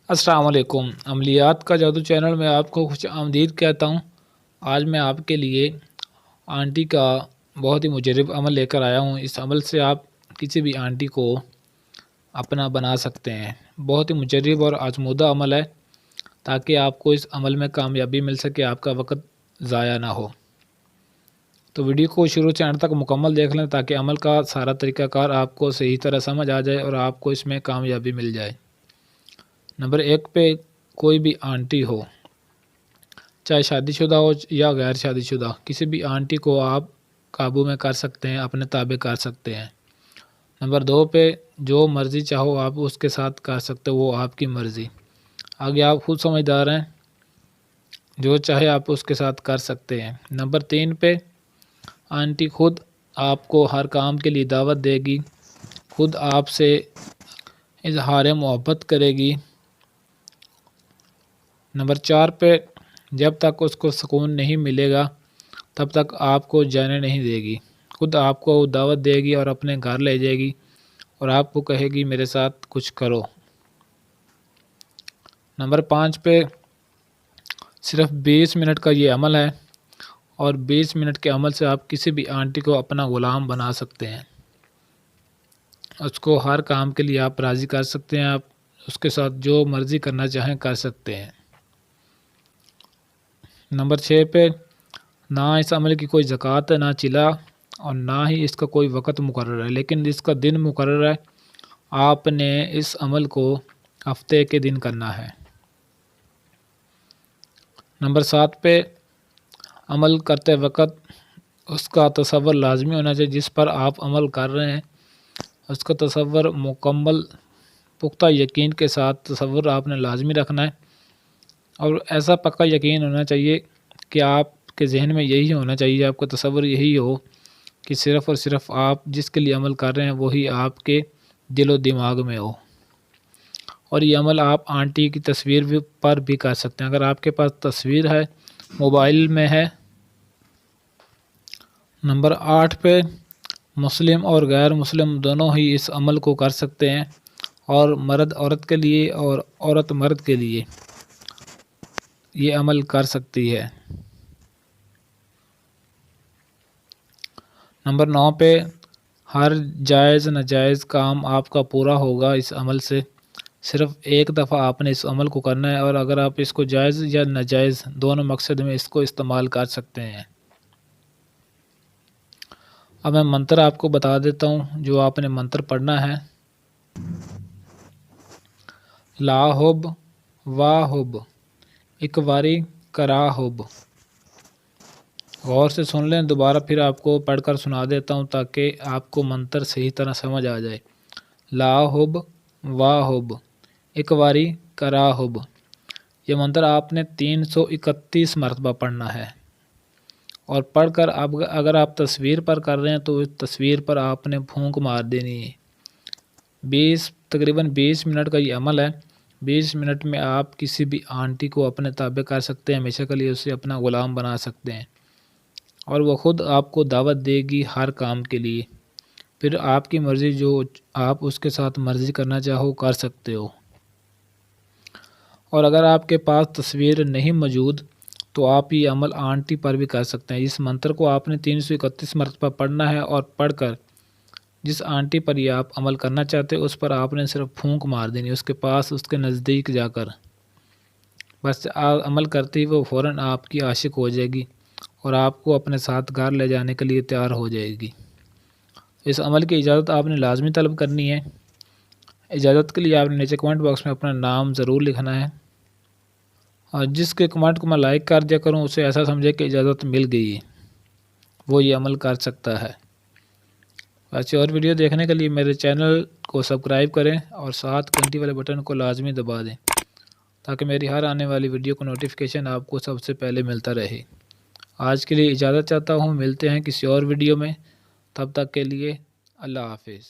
السلام علیکم۔ عملیات کا جادو چینل میں آپ کو خوش آمدید کہتا ہوں۔ آج میں آپ کے لیے آنٹی کا بہت ہی مجرب عمل لے کر آیا ہوں۔ اس عمل سے آپ کسی بھی آنٹی کو اپنا بنا سکتے ہیں۔ بہت ہی مجرب اور آزمودہ عمل ہے تاکہ آپ کو اس عمل میں کامیابی مل سکے، آپ کا وقت ضائع نہ ہو۔ تو ویڈیو کو شروع سے اینڈ تک مکمل دیکھ لیں تاکہ عمل کا سارا طریقہ کار آپ کو صحیح طرح سمجھ آ جائے اور آپ کو اس میں کامیابی مل جائے۔ نمبر 1 پہ کوئی بھی آنٹی ہو، چاہے شادی شدہ ہو یا غیر شادی شدہ، کسی بھی آنٹی کو آپ قابو میں کر سکتے ہیں، اپنے تابع کر سکتے ہیں۔ نمبر 2 پہ جو مرضی چاہو آپ اس کے ساتھ کر سکتے ہو، وہ آپ کی مرضی۔ آگے آپ خود سمجھدار ہیں، جو چاہے آپ اس کے ساتھ کر سکتے ہیں۔ نمبر 3 پہ آنٹی خود آپ کو ہر کام کے لیے دعوت دے گی، خود آپ سے اظہار محبت کرے گی۔ نمبر 4 پہ جب تک اس کو سکون نہیں ملے گا تب تک آپ کو جانے نہیں دے گی، خود آپ کو دعوت دے گی اور اپنے گھر لے جائے گی اور آپ کو کہے گی میرے ساتھ کچھ کرو۔ نمبر 5 پہ صرف 20 منٹ کا یہ عمل ہے اور 20 منٹ کے عمل سے آپ کسی بھی آنٹی کو اپنا غلام بنا سکتے ہیں۔ اس کو ہر کام کے لیے آپ راضی کر سکتے ہیں، آپ اس کے ساتھ جو مرضی کرنا چاہیں کر سکتے ہیں۔ نمبر 6 پہ نہ اس عمل کی کوئی زکوٰۃ ہے، نہ چلا، اور نہ ہی اس کا کوئی وقت مقرر ہے، لیکن اس کا دن مقرر ہے۔ آپ نے اس عمل کو ہفتے کے دن کرنا ہے۔ نمبر 7 پہ عمل کرتے وقت اس کا تصور لازمی ہونا چاہیے، جس پر آپ عمل کر رہے ہیں اس کا تصور مکمل پختہ یقین کے ساتھ تصور آپ نے لازمی رکھنا ہے، اور ایسا پکا یقین ہونا چاہیے کہ آپ کے ذہن میں یہی ہونا چاہیے، آپ کا تصور یہی ہو کہ صرف اور صرف آپ جس کے لیے عمل کر رہے ہیں وہی آپ کے دل و دماغ میں ہو۔ اور یہ عمل آپ آنٹی کی تصویر پر بھی کر سکتے ہیں، اگر آپ کے پاس تصویر ہے، موبائل میں ہے۔ نمبر 8 پہ مسلم اور غیر مسلم دونوں ہی اس عمل کو کر سکتے ہیں، اور مرد عورت کے لیے اور عورت مرد کے لیے یہ عمل کر سکتی ہے۔ نمبر 9 پہ ہر جائز ناجائز کام آپ کا پورا ہوگا اس عمل سے، صرف ایک دفعہ آپ نے اس عمل کو کرنا ہے، اور اگر آپ اس کو جائز یا ناجائز دونوں مقصد میں اس کو استعمال کر سکتے ہیں۔ اب میں منتر آپ کو بتا دیتا ہوں جو آپ نے منتر پڑھنا ہے۔ لا حب وا حب ایک واری کرا حب۔ غور سے سن لیں، دوبارہ پھر آپ کو پڑھ کر سنا دیتا ہوں تاکہ آپ کو منتر صحیح طرح سمجھ آ جائے۔ لا حب وا حب ایک واری کرا حب۔ یہ منتر آپ نے 331 مرتبہ پڑھنا ہے، اور پڑھ کر اگر آپ تصویر پر کر رہے ہیں تو اس تصویر پر آپ نے پھونک مار دینی ہے۔ تقریباً 20 منٹ کا یہ عمل ہے۔ 20 منٹ میں آپ کسی بھی آنٹی کو اپنے تابع کر سکتے ہیں، ہمیشہ کے لیے اسے اپنا غلام بنا سکتے ہیں، اور وہ خود آپ کو دعوت دے گی ہر کام کے لیے۔ پھر آپ کی مرضی، جو آپ اس کے ساتھ مرضی کرنا چاہو کر سکتے ہو۔ اور اگر آپ کے پاس تصویر نہیں موجود تو آپ یہ عمل آنٹی پر بھی کر سکتے ہیں۔ اس منتر کو آپ نے 331 مرتبہ پڑھنا ہے، اور پڑھ کر جس آنٹی پر یہ آپ عمل کرنا چاہتے اس پر آپ نے صرف پھونک مار دینی، اس کے پاس، اس کے نزدیک جا کر، بس عمل کرتے ہی وہ فوراً آپ کی عاشق ہو جائے گی اور آپ کو اپنے ساتھ گھر لے جانے کے لیے تیار ہو جائے گی۔ اس عمل کی اجازت آپ نے لازمی طلب کرنی ہے۔ اجازت کے لیے آپ نے نیچے کمنٹ باکس میں اپنا نام ضرور لکھنا ہے، اور جس کے کمنٹ کو میں لائک کر دیا کروں اسے ایسا سمجھے کہ اجازت مل گئی ہے، وہ یہ عمل کر سکتا ہے۔ ایسی اور ویڈیو دیکھنے کے لیے میرے چینل کو سبسکرائب کریں اور ساتھ گھنٹی والے بٹن کو لازمی دبا دیں تاکہ میری ہر آنے والی ویڈیو کو نوٹیفیکیشن آپ کو سب سے پہلے ملتا رہے۔ آج کے لیے اجازت چاہتا ہوں، ملتے ہیں کسی اور ویڈیو میں، تب تک کے لیے اللہ حافظ۔